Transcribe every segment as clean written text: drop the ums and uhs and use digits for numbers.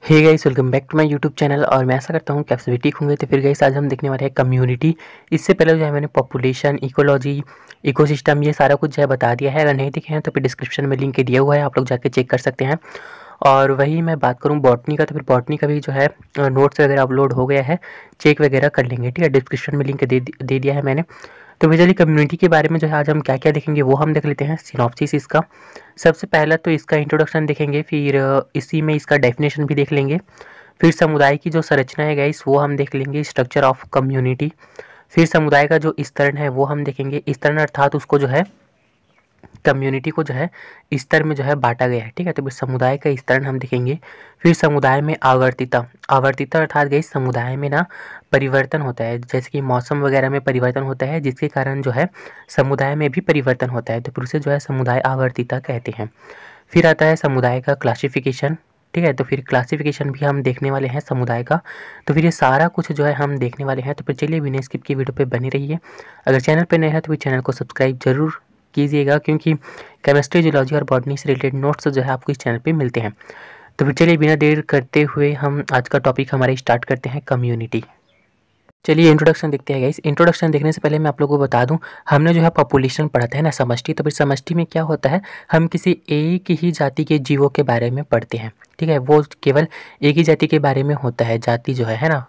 Hey guys, welcome back to my YouTube channel. और मैं आशा करता हूँ कि आप सभी ठीक होंगे। तो फिर गाइस, आज हम देखने वाले हैं कम्युनिटी। इससे पहले जो है मैंने पॉपुलेशन, इकोलॉजी, इकोसिस्टम ये सारा कुछ जो है बता दिया है। अगर नहीं देखे हैं तो फिर डिस्क्रिप्शन में लिंक दिया हुआ है, आप लोग जाके चेक कर सकते हैं। और वही मैं बात करूँ बॉटनी का, तो फिर बॉटनी का भी जो है नोट्स वगैरह अपलोड हो गया है, चेक वगैरह कर लेंगे। ठीक है, डिस्क्रिप्शन में लिंक दे दिया है मैंने। तो बेसिकली कम्युनिटी के बारे में जो है आज हम क्या क्या देखेंगे वो हम देख लेते हैं। सिनॉप्सिस इसका, सबसे पहला तो इसका इंट्रोडक्शन देखेंगे, फिर इसी में इसका डेफिनेशन भी देख लेंगे। फिर समुदाय की जो संरचना है गाइस वो हम देख लेंगे, स्ट्रक्चर ऑफ कम्युनिटी। फिर समुदाय का जो स्तरण है वो हम देखेंगे। स्तरण अर्थात उसको जो है कम्युनिटी को जो है स्तर में जो है बांटा गया है। ठीक है, तो फिर समुदाय का स्तरण हम देखेंगे। फिर समुदाय में आवर्तिता, आवर्तिता अर्थात गाइस समुदाय में ना परिवर्तन होता है, जैसे कि मौसम वगैरह में परिवर्तन होता है, जिसके कारण जो है समुदाय में भी परिवर्तन होता है, तो फिर उसे जो है समुदाय आवर्तिता कहते हैं। फिर आता है समुदाय का क्लासिफिकेशन। ठीक है, तो फिर क्लासिफिकेशन भी हम देखने वाले हैं समुदाय का। तो फिर ये सारा कुछ जो है हम देखने वाले हैं। तो फिर चलिए बिना स्किप की वीडियो पे बनी रहिए। अगर चैनल पे नए हैं तो फिर चैनल को सब्सक्राइब जरूर कीजिएगा, क्योंकि केमिस्ट्री, जियोलॉजी और बॉटनी से रिलेटेड नोट्स जो है आपको इस चैनल पे मिलते हैं। तो फिर चलिए बिना देर करते हुए हम आज का टॉपिक हमारे स्टार्ट करते हैं, कम्युनिटी। चलिए इंट्रोडक्शन देखते हैं गाइस। इंट्रोडक्शन देखने से पहले मैं आप लोगों को बता दूं, हमने जो है पॉपुलेशन पढ़ा था ना, समष्टि। तो फिर समष्टि में क्या होता है, हम किसी एक ही जाति के जीवों के बारे में पढ़ते हैं। ठीक है, वो केवल एक ही जाति के बारे में होता है, जाति जो है ना,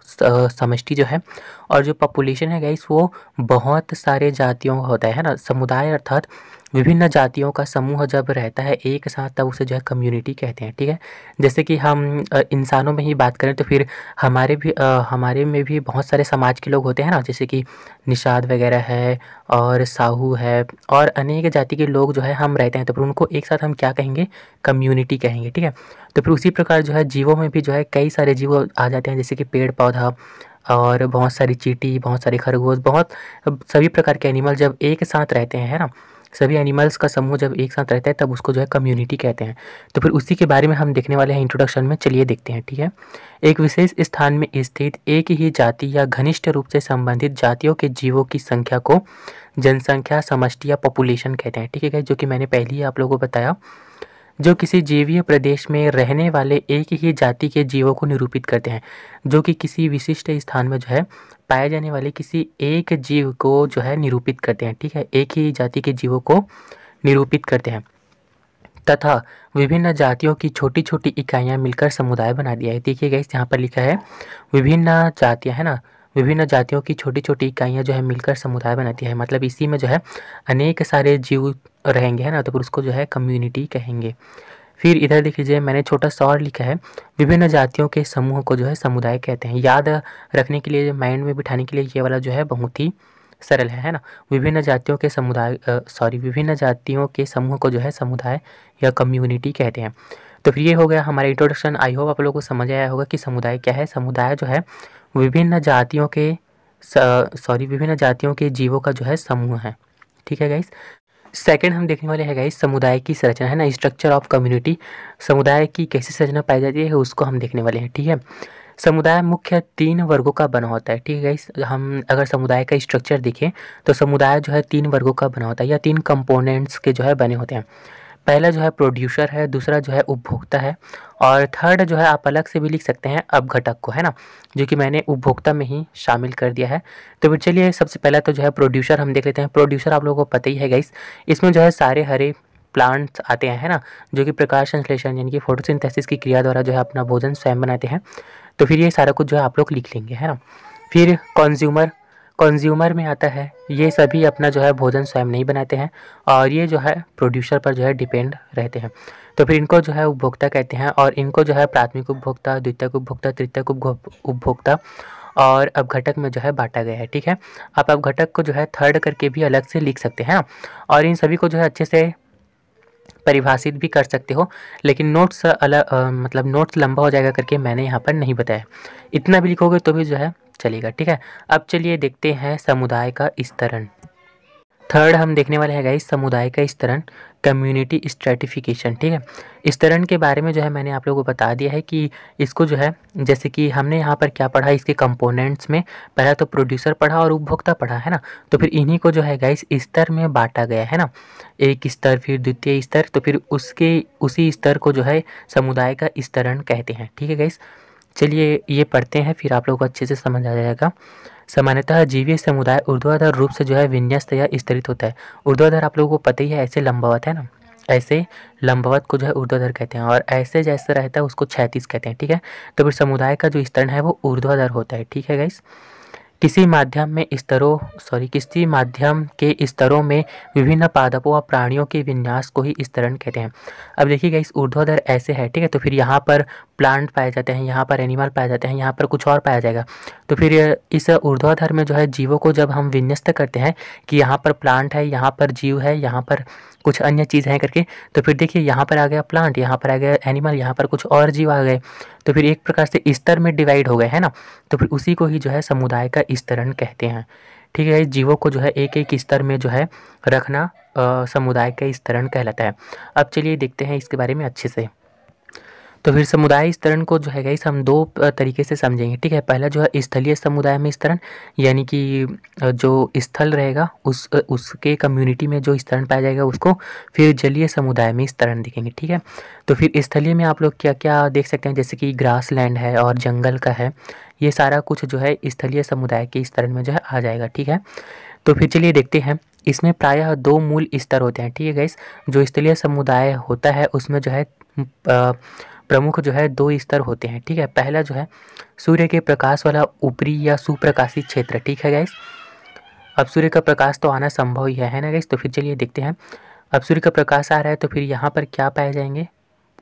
समष्टि जो है। और जो पॉपुलेशन है गाइस वो बहुत सारे जातियों का होता है ना। समुदाय अर्थात विभिन्न जातियों का समूह जब रहता है एक साथ, तब उसे जो है कम्युनिटी कहते हैं। ठीक है, जैसे कि हम इंसानों में ही बात करें तो फिर हमारे में भी बहुत सारे समाज के लोग होते हैं ना, जैसे कि निषाद वगैरह है और साहू है और अनेक जाति के लोग जो है हम रहते हैं, तो फिर उनको एक साथ हम क्या कहेंगे, कम्युनिटी कहेंगे। ठीक है, तो फिर उसी प्रकार जो है जीवों में भी जो है कई सारे जीव आ जाते हैं, जैसे कि पेड़ पौधा और बहुत सारी चींटी, बहुत सारे खरगोश, बहुत सभी प्रकार के एनिमल जब एक साथ रहते हैं, है ना, सभी एनिमल्स का समूह जब एक साथ रहता है तब उसको जो है कम्युनिटी कहते हैं। तो फिर उसी के बारे में हम देखने वाले हैं इंट्रोडक्शन में। चलिए देखते हैं। ठीक है, एक विशेष स्थान में स्थित एक ही जाति या घनिष्ठ रूप से संबंधित जातियों के जीवों की संख्या को जनसंख्या, समष्टि या पॉपुलेशन कहते हैं। ठीक है, जो कि मैंने पहले ही आप लोगों को बताया, जो किसी जीवीय प्रदेश में रहने वाले एक ही जाति के जीवों को निरूपित करते हैं, जो कि किसी विशिष्ट स्थान में जो है पाए जाने वाले किसी एक जीव को जो है निरूपित करते हैं। ठीक है, एक ही जाति के जीवों को निरूपित करते हैं तथा विभिन्न जातियों की छोटी छोटी इकाइयां मिलकर समुदाय बना दिया है। देखिए गाइस, यहाँ पर लिखा है विभिन्न जातियां, है ना, विभिन्न जातियों की छोटी छोटी इकाइयां जो है मिलकर समुदाय बनाती है, मतलब इसी में जो है अनेक सारे जीव रहेंगे, है ना, तो फिर उसको जो है कम्युनिटी कहेंगे। फिर इधर देख लीजिए, मैंने छोटा सा और लिखा है, विभिन्न जातियों के समूह को जो है समुदाय कहते हैं। याद रखने के लिए, माइंड में बिठाने के लिए ये वाला जो है बहुत ही सरल है ना। विभिन्न जातियों के विभिन्न जातियों के समूह को जो है समुदाय या कम्युनिटी कहते हैं। तो फिर ये हो गया हमारा इंट्रोडक्शन। आई होप आप लोगों को समझ आया होगा कि समुदाय क्या है। समुदाय जो है विभिन्न जातियों के विभिन्न जातियों के जीवों का जो है समूह है। ठीक है गाइस। सेकंड हम देखने वाले हैं गाइस समुदाय की संरचना, है ना, स्ट्रक्चर ऑफ कम्युनिटी। समुदाय की कैसी संरचना पाई जाती है उसको हम देखने वाले हैं। ठीक है, समुदाय मुख्य 3 वर्गों का बना होता है। ठीक है गाइस, हम अगर समुदाय का स्ट्रक्चर देखें तो समुदाय जो है 3 वर्गों का बना होता है, या 3 कंपोनेंट्स के जो है बने होते हैं। पहला जो है प्रोड्यूसर है, दूसरा जो है उपभोक्ता है, और थर्ड जो है आप अलग से भी लिख सकते हैं अपघटक को, है ना, जो कि मैंने उपभोक्ता में ही शामिल कर दिया है। तो फिर चलिए सबसे पहला तो जो है प्रोड्यूसर हम देख लेते हैं। प्रोड्यूसर आप लोगों को पता ही है गाइस, इसमें जो है सारे हरे प्लांट्स आते हैं, है ना, जो कि प्रकाश संश्लेषण यानी कि फोटोसिंथेसिस की क्रिया द्वारा जो है अपना भोजन स्वयं बनाते हैं। तो फिर ये सारा कुछ जो है आप लोग लिख लेंगे, है ना। फिर कंज्यूमर, कंज्यूमर में आता है, ये सभी अपना जो है भोजन स्वयं नहीं बनाते हैं और ये जो है प्रोड्यूसर पर जो है डिपेंड रहते हैं। तो फिर इनको जो है उपभोक्ता कहते हैं, और इनको जो है प्राथमिक उपभोक्ता, द्वितीयक उपभोक्ता, तृतीयक उपभोक्ता और अपघटक में जो है बांटा गया है। ठीक है, आप अपघटक को जो है थर्ड करके भी अलग से लिख सकते हैं, और इन सभी को जो है अच्छे से परिभाषित भी कर सकते हो, लेकिन नोट्स मतलब नोट्स लंबा हो जाएगा करके मैंने यहाँ पर नहीं बताया। इतना भी लिखोगे तो भी जो है चलेगा। ठीक है, अब चलिए देखते हैं समुदाय का स्तरण। थर्ड हम देखने वाले हैं गाइस समुदाय का स्तरण, कम्युनिटी स्ट्रेटिफिकेशन। ठीक है, स्तरण के बारे में जो है मैंने आप लोगों को बता दिया है कि इसको जो है, जैसे कि हमने यहाँ पर क्या पढ़ा, इसके कंपोनेंट्स में पहला तो प्रोड्यूसर पढ़ा और उपभोक्ता पढ़ा है ना। तो फिर इन्हीं को जो है गाइस स्तर में बांटा गया है ना, एक स्तर फिर द्वितीय स्तर, तो फिर उसके उसी स्तर को जो है समुदाय का स्तरण कहते हैं। ठीक है गाइस, चलिए ये पढ़ते हैं, फिर आप लोगों को अच्छे से समझ आ जाएगा। सामान्यतः जीवीय समुदाय ऊर्ध्वाधर रूप से जो है विन्यस्त या स्तरित होता है। ऊर्ध्वाधर आप लोगों को पता ही है, ऐसे लंबवत है ना, ऐसे लंबवत को जो है ऊर्ध्वाधर कहते हैं, और ऐसे जैसे रहता है उसको क्षैतिज कहते हैं। ठीक है, तो फिर समुदाय का जो स्तरण है वो ऊर्ध्वाधर होता है। ठीक है गाइस, किसी माध्यम के स्तरों में विभिन्न पादपों और प्राणियों के विन्यास को ही स्तरण कहते हैं। अब देखिएगा इस ऊर्ध्वाधर ऐसे है, ठीक है, तो फिर यहाँ पर प्लांट पाए जाते हैं, यहाँ पर एनिमल पाए जाते हैं, यहाँ पर कुछ और पाया जाएगा। तो फिर इस ऊर्ध्वाधर में जो है जीवों को जब हम विन्यस्त करते हैं कि यहाँ पर प्लांट है, यहाँ पर जीव है, यहाँ पर कुछ अन्य चीज़ है करके, तो फिर देखिए यहाँ पर आ गया प्लांट, यहाँ पर आ गया एनिमल, यहाँ पर कुछ और जीव आ गए, तो फिर एक प्रकार से स्तर में डिवाइड हो गए, है ना। तो फिर उसी को ही जो है समुदाय का स्तरण कहते हैं। ठीक है, जीवों को जो है एक एक स्तर में जो है रखना समुदाय का स्तरण कहलाता है। अब चलिए देखते हैं इसके बारे में अच्छे से। तो फिर समुदाय स्तरण को जो है गाइस हम दो तरीके से समझेंगे। ठीक है, पहला जो है स्थलीय समुदाय में स्तरण, यानी कि जो स्थल रहेगा उसके कम्युनिटी में जो स्तरण पाया जाएगा उसको। फिर जलीय समुदाय में स्तरण दिखेंगे। ठीक है, तो फिर स्थलीय में आप लोग क्या क्या देख सकते हैं, जैसे कि ग्रास लैंड है और जंगल का है, ये सारा कुछ जो है स्थलीय समुदाय के स्तरण में जो है आ जाएगा। ठीक है, तो फिर चलिए देखते हैं, इसमें प्रायः दो मूल स्तर होते हैं। ठीक है गाइस, जो स्थलीय समुदाय होता है उसमें जो है प्रमुख जो है दो स्तर होते हैं। ठीक है, पहला जो है सूर्य के प्रकाश वाला ऊपरी या सुप्रकाशित क्षेत्र। ठीक है गाइस, अब सूर्य का प्रकाश तो आना संभव ही है ना गाइस। तो फिर चलिए देखते हैं, अब सूर्य का प्रकाश आ रहा है तो फिर यहाँ पर क्या पाए जाएंगे,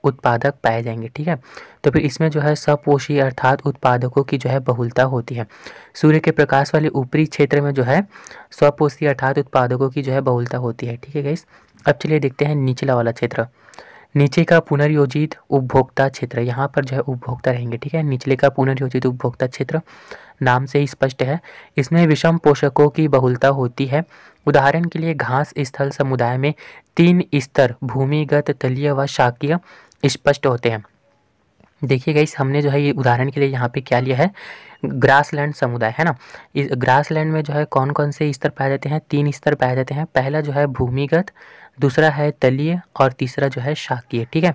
उत्पादक पाए जाएंगे। ठीक है, तो फिर इसमें जो है सपोषी अर्थात उत्पादकों की जो है बहुलता होती है। सूर्य के प्रकाश वाले ऊपरी क्षेत्र में जो है स्वपोषी अर्थात उत्पादकों की जो है बहुलता होती है। ठीक है गाइस, अब चलिए देखते हैं निचला वाला क्षेत्र, नीचे का पुनर्योजित उपभोक्ता क्षेत्र। यहाँ पर जो है उपभोक्ता रहेंगे। ठीक है, निचले का पुनर्योजित उपभोक्ता क्षेत्र नाम से ही स्पष्ट है, इसमें विषम पोषकों की बहुलता होती है। उदाहरण के लिए घास स्थल समुदाय में 3 स्तर भूमिगत, तलीय व शाकीय स्पष्ट होते हैं। देखिए गाइस, हमने जो है ये उदाहरण के लिए यहाँ पे क्या लिया है, ग्रासलैंड समुदाय है ना। इस ग्रासलैंड में जो है कौन कौन से स्तर पाए जाते हैं, 3 स्तर पाए जाते हैं। पहला जो है भूमिगत, दूसरा है तलीय और तीसरा जो है शाकीय। ठीक है,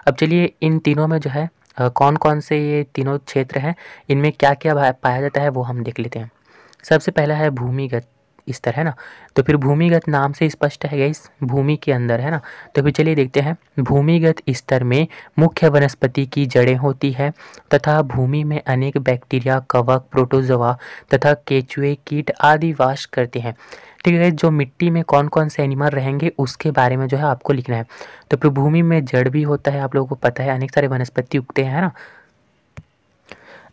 अब चलिए इन तीनों में जो है कौन कौन से ये तीनों क्षेत्र हैं, इनमें क्या क्या पाया जाता है वो हम देख लेते हैं। सबसे पहला है भूमिगत स्तर, है ना। तो फिर भूमिगत नाम से स्पष्ट है गाइस, भूमि के अंदर, है ना। तो फिर चलिए देखते हैं, भूमिगत स्तर में मुख्य वनस्पति की जड़ें होती है तथा भूमि में अनेक बैक्टीरिया, कवक, प्रोटोजोआ तथा केचुए, कीट आदि वास करते हैं। ठीक है, जो मिट्टी में कौन कौन से एनिमल रहेंगे उसके बारे में जो है आपको लिखना है। तो फिर भूमि में जड़ भी होता है, आप लोगों को पता है, अनेक सारे वनस्पति उगते हैं, है ना,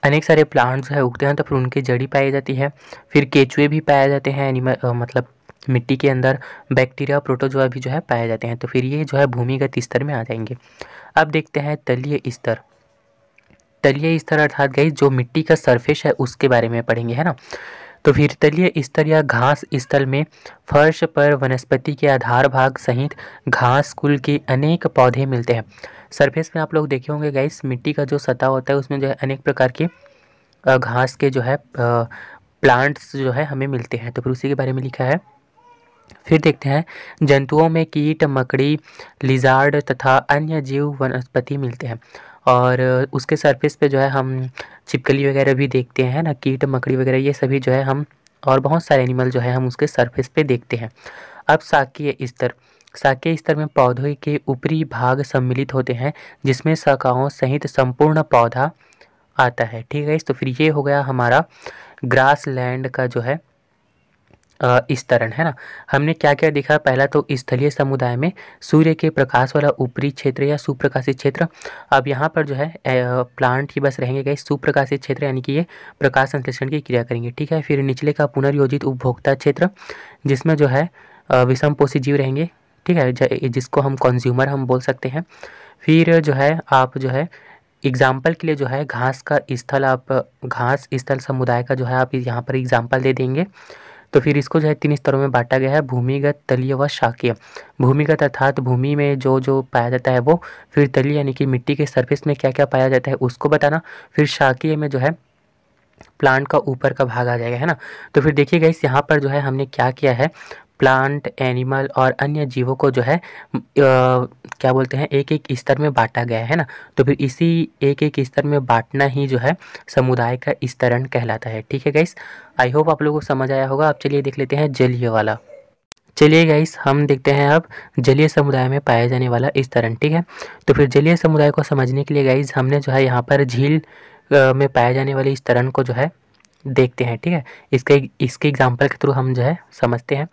अनेक सारे प्लांट्स है उगते हैं, तो फिर उनकी जड़ी पाई जाती है। फिर केचुए भी पाए जाते हैं एनिमल मतलब मिट्टी के अंदर, बैक्टीरिया, प्रोटोजोआ भी जो है पाए जाते हैं। तो फिर ये जो है भूमिगत स्तर में आ जाएंगे। अब देखते हैं तलीय स्तर। तलीय स्तर अर्थात गाइस जो मिट्टी का सरफेस है उसके बारे में पढ़ेंगे, है ना। तो फिर तलीय स्तर या घास स्थल में फर्श पर वनस्पति के आधार भाग सहित घास कुल के अनेक पौधे मिलते हैं। सरफेस में आप लोग देखे होंगे गाइस, मिट्टी का जो सतह होता है उसमें जो है अनेक प्रकार के घास के जो है प्लांट्स जो है हमें मिलते हैं। तो फिर उसी के बारे में लिखा है। फिर देखते हैं, जंतुओं में कीट, मकड़ी, लिजार्ड तथा अन्य जीव वनस्पति मिलते हैं, और उसके सरफेस पे जो है हम छिपकली वगैरह भी देखते हैं ना, कीट, मकड़ी वगैरह ये सभी जो है हम, और बहुत सारे एनिमल जो है हम उसके सरफेस पे देखते हैं। अब शाकीय स्तर। शाकीय स्तर में पौधे के ऊपरी भाग सम्मिलित होते हैं जिसमें शाखाओं सहित संपूर्ण पौधा आता है। ठीक है, तो फिर ये हो गया हमारा ग्रास लैंड का जो है स्तरण, है ना। हमने क्या क्या देखा, पहला तो स्थलीय समुदाय में सूर्य के प्रकाश वाला ऊपरी क्षेत्र या सुप्रकाशित क्षेत्र। अब यहाँ पर जो है प्लांट ही बस रहेंगे गाइस, सुप्रकाशित क्षेत्र यानी कि ये प्रकाश संश्लेषण की क्रिया करेंगे। ठीक है, फिर निचले का पुनर्योजित उपभोक्ता क्षेत्र जिसमें जो है विषमपोषी जीव रहेंगे। ठीक है, जिसको हम कंज्यूमर हम बोल सकते हैं। फिर जो है आप जो है एग्जाम्पल के लिए जो है घास का स्थल, आप घास स्थल समुदाय का जो है आप यहाँ पर एग्जाम्पल दे देंगे। तो फिर इसको जो है 3 स्तरों में बांटा गया है, भूमिगत, तलीय व शाकीय। भूमिगत अर्थात भूमि में जो जो पाया जाता है वो, फिर तलीय यानी कि मिट्टी के सरफेस में क्या क्या पाया जाता है उसको बताना, फिर शाकीय में जो है प्लांट का ऊपर का भाग आ जाएगा, है ना। तो फिर देखिए गाइस यहाँ पर जो है हमने क्या किया है, प्लांट, एनिमल और अन्य जीवों को जो है क्या बोलते हैं, एक एक स्तर में बांटा गया है ना। तो फिर इसी एक एक स्तर में बांटना ही जो है समुदाय का स्तरण कहलाता है। ठीक है गाइस, आई होप आप लोगों को समझ आया होगा। अब चलिए देख लेते हैं जलीय वाला। चलिए गाइस हम देखते हैं अब जलीय समुदाय में पाया जाने वाला स्तरण। ठीक है, तो फिर जलीय समुदाय को समझने के लिए गाइस हमने जो है यहाँ पर झील में पाए जाने वाले स्तरण को जो है देखते हैं। ठीक है, इसके एग्जाम्पल के थ्रू हम जो है समझते हैं।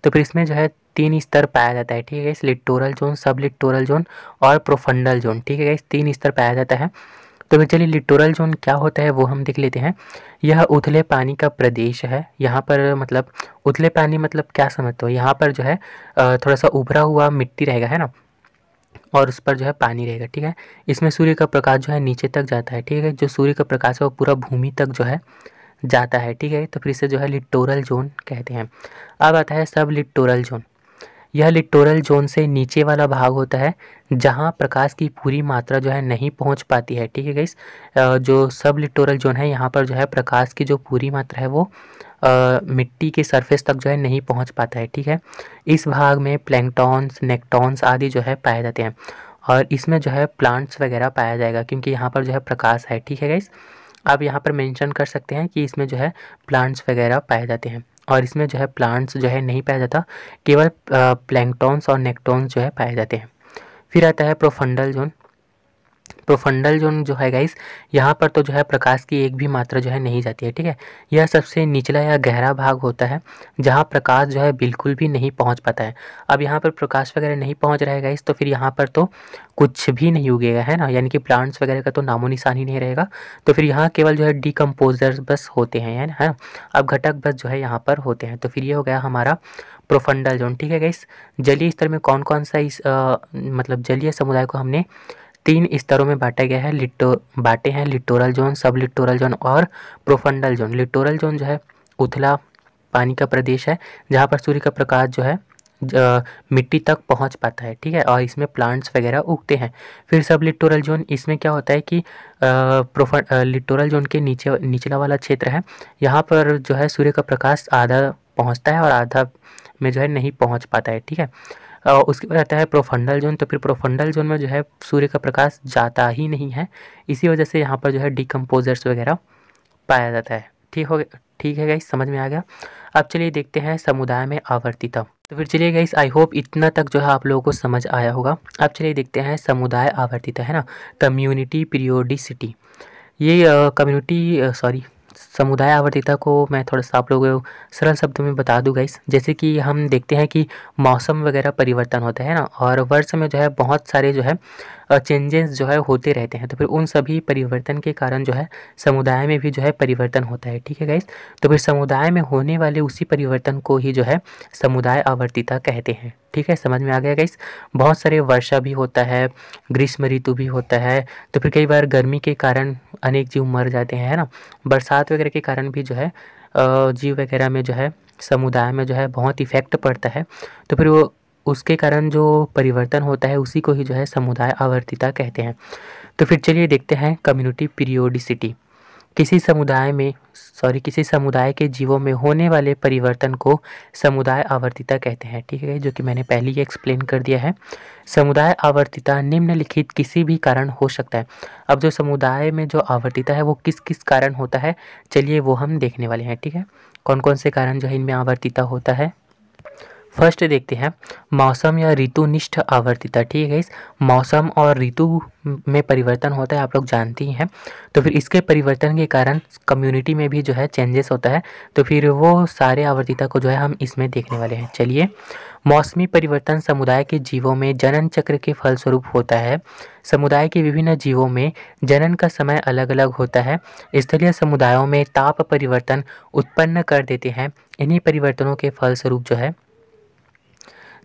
तो फिर इसमें जो है 3 स्तर पाया जाता है। ठीक है गाइस, लिटोरल जोन, सब लिटोरल जोन और प्रोफंडल जोन। ठीक है गाइस, 3 स्तर पाया जाता है। तो फिर चलिए लिटोरल जोन क्या होता है वो हम देख लेते हैं। यह उथले पानी का प्रदेश है। यहाँ पर मतलब उथले पानी मतलब क्या समझते हो, यहाँ पर जो है थोड़ा सा उभरा हुआ मिट्टी रहेगा, है ना, और उस पर जो है पानी रहेगा। ठीक है, इसमें सूर्य का प्रकाश जो है नीचे तक जाता है। ठीक है, जो सूर्य का प्रकाश है वो पूरा भूमि तक जो है जाता है। ठीक है, तो फिर इसे जो है लिटोरल जोन कहते हैं। अब आता है सब लिटोरल जोन। यह लिटोरल जोन से नीचे वाला भाग होता है जहां प्रकाश की पूरी मात्रा जो है नहीं पहुंच पाती है। ठीक है गाइस, जो सब लिटोरल जोन है यहाँ पर जो है प्रकाश की जो पूरी मात्रा है वो मिट्टी के सरफेस तक जो है नहीं पहुंच पाता है। ठीक है, इस भाग में प्लैंकटॉन्स, नेक्टॉन्स आदि जो है पाए जाते हैं और इसमें जो है प्लांट्स वगैरह पाया जाएगा क्योंकि यहाँ पर जो है प्रकाश है। ठीक है गाइस, आप यहाँ पर मेंशन कर सकते हैं कि इसमें जो है प्लांट्स वगैरह पाए जाते हैं और इसमें जो है प्लांट्स जो है नहीं पाया जाता, केवल प्लैंकटॉन्स और नेक्टॉन्स जो है पाए जाते हैं। फिर आता है प्रोफंडल जोन। प्रोफंडल जोन जो है गाइस, यहाँ पर तो जो है प्रकाश की एक भी मात्रा जो है नहीं जाती है। ठीक है, यह सबसे निचला या गहरा भाग होता है जहाँ प्रकाश जो है बिल्कुल भी नहीं पहुँच पाता है। अब यहाँ पर प्रकाश वगैरह नहीं पहुँच रहा है गाइस, तो फिर यहाँ पर तो कुछ भी नहीं उगेगा, है ना, यानी कि प्लांट्स वगैरह का तो नामो निशान ही नहीं रहेगा। तो फिर यहाँ केवल जो है डिकम्पोजर्स बस होते हैं, है ना, अब घटक बस जो है यहाँ पर होते हैं। तो फिर ये हो गया हमारा प्रोफंडल जोन। ठीक है गाइस, जलीय स्तर में कौन कौन सा इस मतलब जलीय समुदाय को हमने 3 स्तरों में बांटा गया है। बांटे हैं लिटोरल जोन, सब लिटोरल जोन और प्रोफंडल जोन। लिटोरल जोन जो है उथला पानी का प्रदेश है जहाँ पर सूर्य का प्रकाश जो है मिट्टी तक पहुँच पाता है। ठीक है, और इसमें प्लांट्स वगैरह उगते हैं। फिर सब लिटोरल जोन, इसमें क्या होता है कि लिटोरल जोन के निचला वाला क्षेत्र है, यहाँ पर जो है सूर्य का प्रकाश आधा पहुँचता है और आधा में जो है नहीं पहुँच पाता है। ठीक है, उसके बाद आता है प्रोफंडल जोन। तो फिर प्रोफंडल जोन में जो है सूर्य का प्रकाश जाता ही नहीं है, इसी वजह से यहाँ पर जो है डिकम्पोजर्स वगैरह पाया जाता है। ठीक है गाइस, समझ में आ गया। अब चलिए देखते हैं समुदाय में आवर्तिता। तो फिर चलिए गाइस, आई होप इतना तक जो है आप लोगों को समझ आया होगा। अब चलिए देखते हैं समुदाय आवर्तिता, है ना, कम्युनिटी पीरियोडिसिटी। ये समुदाय आवर्तिता को मैं थोड़ा सा आप लोगों को सरल शब्दों में बता दूं गाइस। जैसे कि हम देखते हैं कि मौसम वगैरह परिवर्तन होता है ना, और वर्ष में जो है बहुत सारे जो है चेंजेस जो है होते रहते हैं। तो फिर उन सभी परिवर्तन के कारण जो है समुदाय में भी जो है परिवर्तन होता है। ठीक है गाइस, तो फिर समुदाय में होने वाले उसी परिवर्तन को ही जो है समुदाय आवर्तिता कहते हैं। ठीक है, समझ में आ गया गाइस। बहुत सारे वर्षा भी होता है, ग्रीष्म ऋतु भी होता है, तो फिर कई बार गर्मी के कारण अनेक जीव मर जाते हैं, है ना, बरसात वगैरह के कारण भी जो है जीव वगैरह में जो है समुदाय में जो है बहुत इफेक्ट पड़ता है। तो फिर वो उसके कारण जो परिवर्तन होता है उसी को ही जो है समुदाय आवर्तिता कहते हैं। तो फिर चलिए देखते हैं कम्युनिटी पीरियोडिसिटी। किसी समुदाय के जीवों में होने वाले परिवर्तन को समुदाय आवर्तिता कहते हैं। ठीक है, जो कि मैंने पहले ही एक्सप्लेन कर दिया है। समुदाय आवर्तिता निम्नलिखित किसी भी कारण हो सकता है। अब जो समुदाय में जो आवर्तिता है वो किस किस कारण होता है, चलिए वो हम देखने वाले हैं। ठीक है, कौन कौन से कारण जो है इनमें आवर्तिता होता है। फर्स्ट देखते हैं मौसम या ऋतुनिष्ठ आवर्तिता। ठीक है, इस मौसम और ऋतु में परिवर्तन होता है, आप लोग जानते ही हैं। तो फिर इसके परिवर्तन के कारण कम्युनिटी में भी जो है चेंजेस होता है। तो फिर वो सारे आवर्तिता को जो है हम इसमें देखने वाले हैं। चलिए, मौसमी परिवर्तन समुदाय के जीवों में जनन चक्र के फलस्वरूप होता है। समुदाय के विभिन्न जीवों में जनन का समय अलग अलग होता है। स्थलीय समुदायों में ताप परिवर्तन उत्पन्न कर देते हैं। इन्हीं परिवर्तनों के फलस्वरूप जो है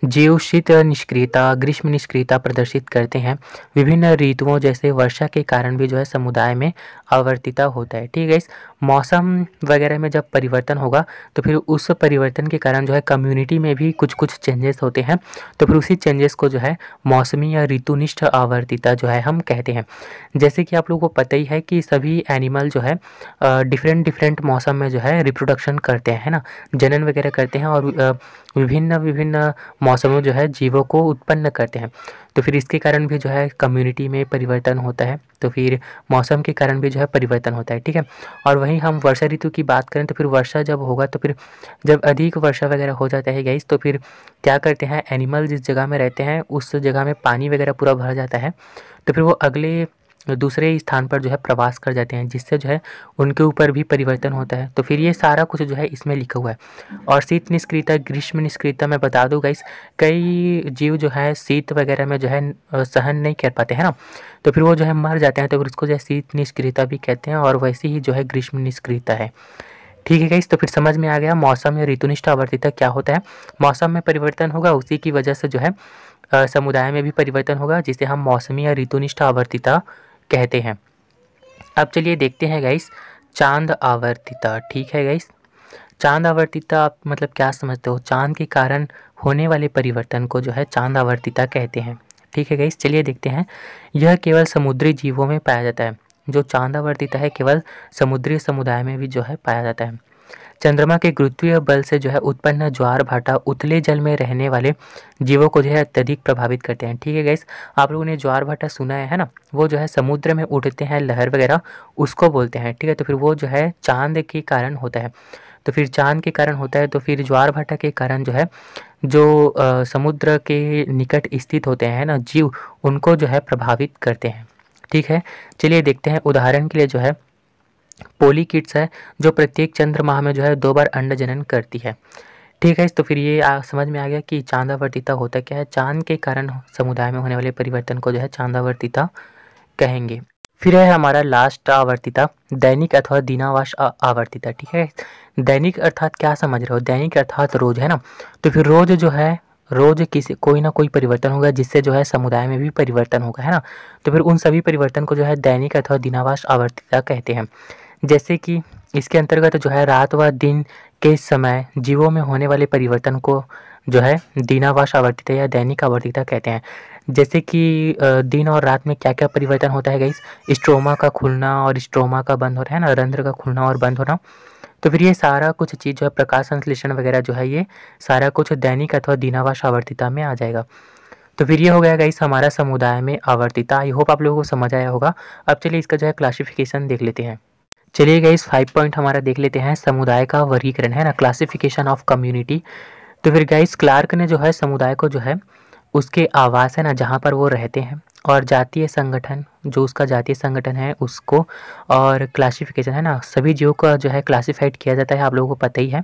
जीव शीत निष्क्रियता, ग्रीष्म निष्क्रियता प्रदर्शित करते हैं। विभिन्न ऋतुओं जैसे वर्षा के कारण भी जो है समुदाय में आवर्तिता होता है। ठीक है इस मौसम वगैरह में जब परिवर्तन होगा तो फिर उस परिवर्तन के कारण जो है कम्युनिटी में भी कुछ कुछ चेंजेस होते हैं। तो फिर उसी चेंजेस को जो है मौसमी या ऋतुनिष्ठ आवर्तिता जो है हम कहते हैं। जैसे कि आप लोगों को पता ही है कि सभी एनिमल जो है डिफरेंट डिफरेंट मौसम में जो है रिप्रोडक्शन करते हैं, है ना, जनन वगैरह करते हैं और विभिन्न विभिन्न मौसमों जो है जीवों को उत्पन्न करते हैं। तो फिर इसके कारण भी जो है कम्युनिटी में परिवर्तन होता है। तो फिर मौसम के कारण भी जो है परिवर्तन होता है। ठीक है, और वहीं हम वर्षा ऋतु की बात करें तो फिर वर्षा जब होगा तो फिर जब अधिक वर्षा वगैरह हो जाता है गाइस, तो फिर क्या करते हैं एनिमल जिस जगह में रहते हैं उस जगह में पानी वगैरह पूरा भर जाता है। तो फिर वो अगले दूसरे स्थान पर जो है प्रवास कर जाते हैं, जिससे जो है उनके ऊपर भी परिवर्तन होता है। तो फिर ये सारा कुछ जो है इसमें लिखा हुआ है। और शीत निष्क्रियता, ग्रीष्म निष्क्रियता मैं बता दूं गाइस, कई जीव जो है शीत वगैरह में जो है सहन नहीं कर पाते हैं ना, तो फिर वो जो है मर जाते हैं। तो फिर उसको जो है शीत निष्क्रियता भी कहते हैं और वैसे ही जो है ग्रीष्म निष्क्रियता है। ठीक है गाइस, तो फिर समझ में आ गया मौसम या ऋतुनिष्ठ आवर्तिता क्या होता है। मौसम में परिवर्तन होगा, उसी की वजह से जो है समुदाय में भी परिवर्तन होगा, जिसे हम मौसमी या ऋतुनिष्ठ आवर्तिता कहते हैं। अब चलिए देखते हैं गाइस चांद आवर्तिता। ठीक है गाइस, चांद आवर्तिता आप मतलब क्या समझते हो? चांद के कारण होने वाले परिवर्तन को जो है चांद आवर्तिता कहते हैं। ठीक है गाइस, चलिए देखते हैं। यह केवल समुद्री जीवों में पाया जाता है। जो चांद आवर्तिता है केवल समुद्री समुदाय में भी जो है पाया जाता है। चंद्रमा के गुरुत्वीय बल से जो है उत्पन्न ज्वार भाटा उथले जल में रहने वाले जीवों को जो है अत्यधिक प्रभावित करते हैं। ठीक है गाइस, आप लोगों ने ज्वार भाटा सुना है ना, वो जो है समुद्र में उठते हैं लहर वगैरह, उसको बोलते हैं। ठीक है, तो फिर वो जो है चांद के कारण होता है। तो फिर चांद के कारण होता है तो फिर ज्वार भाटा के कारण जो है जो समुद्र के निकट स्थित होते हैं ना जीव, उनको जो है प्रभावित करते हैं। ठीक है, चलिए देखते हैं। उदाहरण के लिए जो है पोलीकिट्स है जो प्रत्येक चंद्र माह में जो है 2 बार अंड जनन करती है। ठीक है, तो फिर ये समझ में आ गया कि चांदावर्तिता होता क्या है। चांद के कारण समुदाय में होने वाले परिवर्तन को जो है चांदावर्तिता कहेंगे। फिर है हमारा लास्ट आवर्तिता, दैनिक अथवा दिनावाश आवर्तिता। ठीक है, दैनिक अर्थात क्या समझ रहे हो? दैनिक अर्थात रोज, है ना। तो फिर रोज जो है रोज किसी कोई ना कोई परिवर्तन होगा, जिससे जो है समुदाय में भी परिवर्तन होगा, है ना। तो फिर उन सभी परिवर्तन को जो है दैनिक अथवा दिनावाश आवर्तिता कहते हैं। जैसे कि इसके अंतर्गत जो है रात व दिन के समय जीवों में होने वाले परिवर्तन को जो है दिनावाश आवर्तिता या दैनिक आवर्तिता कहते हैं। जैसे कि दिन और रात में क्या क्या परिवर्तन होता है गाइस, स्ट्रोमा का खुलना और स्ट्रोमा का बंद हो रहा है ना, रंध्र का खुलना और बंद होना। तो फिर ये सारा कुछ चीज़ जो है प्रकाश संश्लेषण वगैरह जो है ये सारा कुछ दैनिक अथवा दिनावाश आवर्तिता में आ जाएगा। तो फिर ये हो गया गाइस हमारा समुदाय में आवर्तिता। आई होप आप लोगों को समझ आया होगा। अब चलिए इसका जो है क्लासिफिकेशन देख लेते हैं। चलिए गाइस 5 पॉइंट हमारा देख लेते हैं। समुदाय का वर्गीकरण, है ना, क्लासिफिकेशन ऑफ कम्युनिटी। तो फिर गाइस क्लार्क ने जो है समुदाय को जो है उसके आवास, है ना, जहाँ पर वो रहते हैं, और जातीय संगठन, जो उसका जातीय संगठन है उसको, और क्लासिफिकेशन, है ना, सभी जीवों का जो है क्लासिफाइड किया जाता है, आप लोगों को पता ही है।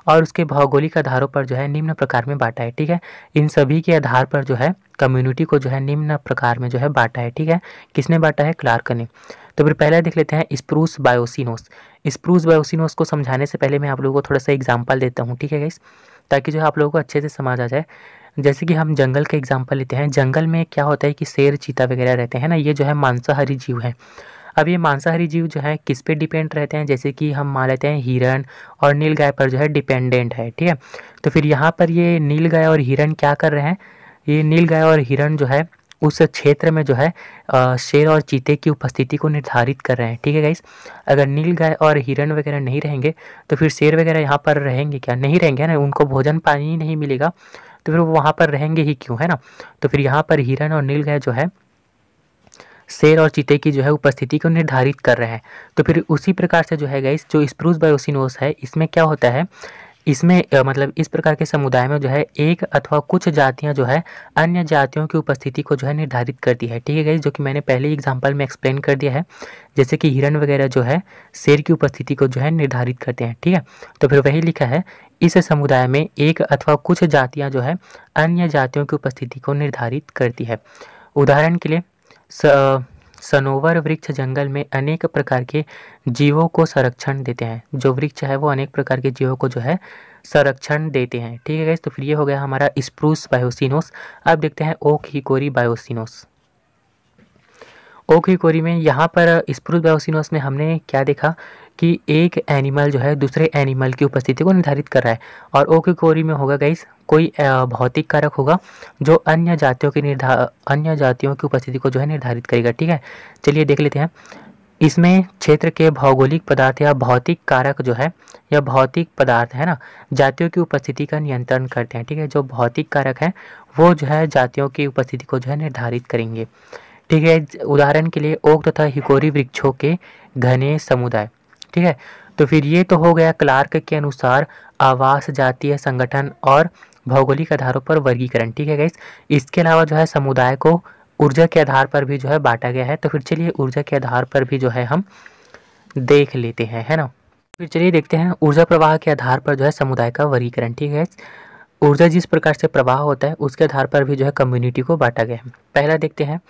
और उसके भौगोलिक आधारों पर जो है निम्न प्रकार में बांटा है। ठीक है, इन सभी के आधार पर जो है कम्युनिटी को जो है निम्न प्रकार में जो है बांटा है। ठीक है, किसने बांटा है? क्लार्क ने। तो फिर पहले देख लेते हैं स्प्रूस बायोसिनोस। स्प्रूस बायोसिनोस को समझाने से पहले मैं आप लोगों को थोड़ा सा एग्जांपल देता हूँ। ठीक है गाइस, ताकि जो है आप लोगों को अच्छे से समझ आ जाए। जैसे कि हम जंगल का एग्जांपल लेते हैं। जंगल में क्या होता है कि शेर, चीता वगैरह रहते हैं ना, ये जो है मांसाहारी जीव हैं। अब ये मांसाहारी जीव जो है किस पे डिपेंड रहते हैं? जैसे कि हम मान लेते हैं हिरण और नीलगाय पर जो है डिपेंडेंट है। ठीक है, तो फिर यहाँ पर ये नीलगाय और हिरण क्या कर रहे हैं? ये नीलगाय और हिरण जो है उस क्षेत्र में जो है शेर और चीते की उपस्थिति को निर्धारित कर रहे हैं। ठीक है गाइस, अगर नीलगाय और हिरण वगैरह नहीं रहेंगे तो फिर शेर वगैरह यहाँ पर रहेंगे क्या? नहीं रहेंगे, है ना। उनको भोजन पानी ही नहीं मिलेगा, तो फिर वो वहाँ पर रहेंगे ही क्यों, है ना। तो फिर यहाँ पर हिरण और नीलगाय जो है शेर और चीते की जो है उपस्थिति को निर्धारित कर रहे हैं। तो फिर उसी प्रकार से जो है गाइस जो स्प्रूस बायोसिनोस है इसमें क्या होता है, इसमें मतलब इस प्रकार के समुदाय में जो है एक अथवा कुछ जातियां जो है अन्य जातियों की उपस्थिति को जो है निर्धारित करती है। ठीक है गाइस, जो कि मैंने पहले ही एग्जांपल में एक्सप्लेन कर दिया है। जैसे कि हिरण वगैरह जो है शेर की उपस्थिति को जो है निर्धारित करते हैं। ठीक है, तो फिर वही लिखा है, इस समुदाय में एक अथवा कुछ जातियां जो है अन्य जातियों की उपस्थिति को निर्धारित करती है। उदाहरण के लिए सनोवर वृक्ष जंगल में अनेक प्रकार के जीवों को संरक्षण देते हैं। जो वृक्ष है वो अनेक प्रकार के जीवों को जो है संरक्षण देते हैं। ठीक है गाइस, तो फिर ये हो गया हमारा स्प्रूस बायोसिनोस। अब देखते हैं ओक हिकोरी बायोसिनोस। ओक हिकोरी में यहाँ पर स्प्रूस बायोसिनोस में हमने क्या देखा कि एक एनिमल जो है दूसरे एनिमल की उपस्थिति को निर्धारित कर रहा है, और ओक हिकोरी में होगा गाइस कोई भौतिक कारक होगा जो अन्य जातियों की उपस्थिति को जो है निर्धारित करेगा। ठीक है, चलिए देख लेते हैं। इसमें क्षेत्र के भौगोलिक पदार्थ या भौतिक कारक जो है या भौतिक पदार्थ है ना, जातियों की उपस्थिति का नियंत्रण करते हैं। ठीक है, जो भौतिक कारक हैं वो जो है जातियों की उपस्थिति को जो है निर्धारित करेंगे। ठीक है, उदाहरण के लिए ओक तथा हिकोरी वृक्षों के घने समुदाय। ठीक है, तो फिर ये तो हो गया क्लार्क के अनुसार आवास, जातीय संगठन और भौगोलिक आधारों पर वर्गीकरण। ठीक है गाइस, इसके अलावा जो है समुदाय को ऊर्जा के आधार पर भी जो है बांटा गया है। तो फिर चलिए ऊर्जा के आधार पर भी जो है हम देख लेते हैं, है ना। फिर चलिए देखते हैं ऊर्जा प्रवाह के आधार पर जो है समुदाय का वर्गीकरण। ठीक है, ऊर्जा जिस प्रकार से प्रवाह होता है उसके आधार पर भी जो है कम्युनिटी को बांटा गया है। पहला देखते हैं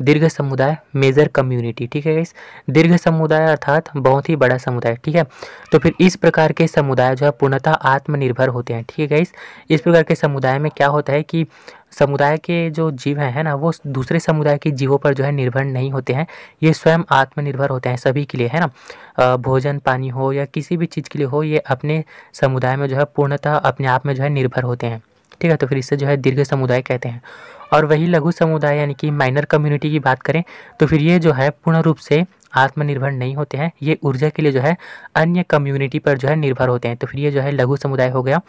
दीर्घ समुदाय, मेजर कम्युनिटी। ठीक है गाइस, दीर्घ समुदाय अर्थात बहुत ही बड़ा समुदाय। ठीक है, तो फिर इस प्रकार के समुदाय जो है पूर्णतः आत्मनिर्भर होते हैं। ठीक है गाइस, इस प्रकार के समुदाय में क्या होता है कि समुदाय के जो जीव हैं, है ना, वो दूसरे समुदाय के जीवों पर जो है निर्भर नहीं होते हैं। ये स्वयं आत्मनिर्भर होते हैं सभी के लिए, है ना। भोजन पानी हो या किसी भी चीज़ के लिए हो, ये अपने समुदाय में जो है पूर्णतः अपने आप में जो है निर्भर होते हैं। ठीक है, तो फिर इससे जो है दीर्घ समुदाय कहते हैं। और वही लघु समुदाय यानी कि माइनर कम्युनिटी की बात करें तो फिर ये जो है पूर्ण रूप से आत्मनिर्भर नहीं होते हैं। ये ऊर्जा के लिए जो है अन्य कम्युनिटी पर जो है निर्भर होते हैं। तो फिर ये जो है लघु समुदाय हो गया।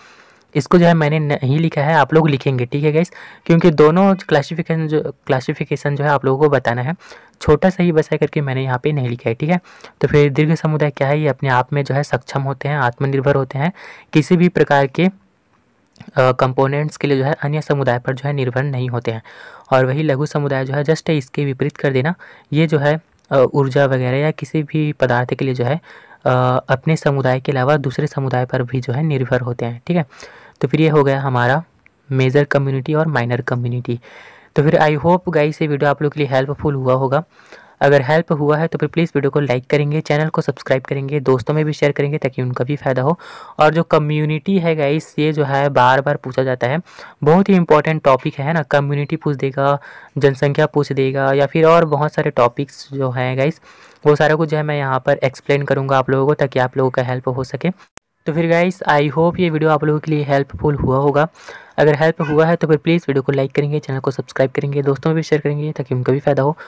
इसको जो है मैंने नहीं लिखा है, आप लोग लिखेंगे। ठीक है गाइस, क्योंकि दोनों क्लासिफिकेशन जो है आप लोगों को बताना है। छोटा सा ही बसा करके मैंने यहाँ पे नहीं लिखा है। ठीक है, तो फिर दीर्घ समुदाय क्या है, ये अपने आप में जो है सक्षम होते हैं, आत्मनिर्भर होते हैं, किसी भी प्रकार के कंपोनेंट्स के लिए जो है अन्य समुदाय पर जो है निर्भर नहीं होते हैं। और वही लघु समुदाय जो है जस्ट इसके विपरीत कर देना, ये जो है ऊर्जा वगैरह या किसी भी पदार्थ के लिए जो है अपने समुदाय के अलावा दूसरे समुदाय पर भी जो है निर्भर होते हैं। ठीक है, तो फिर ये हो गया हमारा मेजर कम्युनिटी और माइनर कम्युनिटी। तो फिर आई होप गाइस ये वीडियो आप लोग के लिए हेल्पफुल हुआ होगा। अगर हेल्प हुआ है तो फिर प्लीज़ वीडियो को लाइक करेंगे, चैनल को सब्सक्राइब करेंगे, दोस्तों में भी शेयर करेंगे ताकि उनका भी फ़ायदा हो। और जो कम्युनिटी है गाइस, ये जो है बार बार पूछा जाता है, बहुत ही इंपॉर्टेंट टॉपिक है ना। कम्युनिटी पूछ देगा, जनसंख्या पूछ देगा, या फिर और बहुत सारे टॉपिक्स जो हैं गाइस, वो सारा कुछ जो है मैं यहाँ पर एक्सप्लेन करूँगा आप लोगों को ताकि आप लोगों का हेल्प हो सके। तो फिर गाइस आई होप ये वीडियो आप लोगों के लिए हेल्पफुल हुआ होगा। अगर हेल्प हुआ है तो फिर प्लीज़ वीडियो को लाइक करेंगे, चैनल को सब्सक्राइब करेंगे, दोस्तों में भी शेयर करेंगे ताकि उनका भी फ़ायदा हो।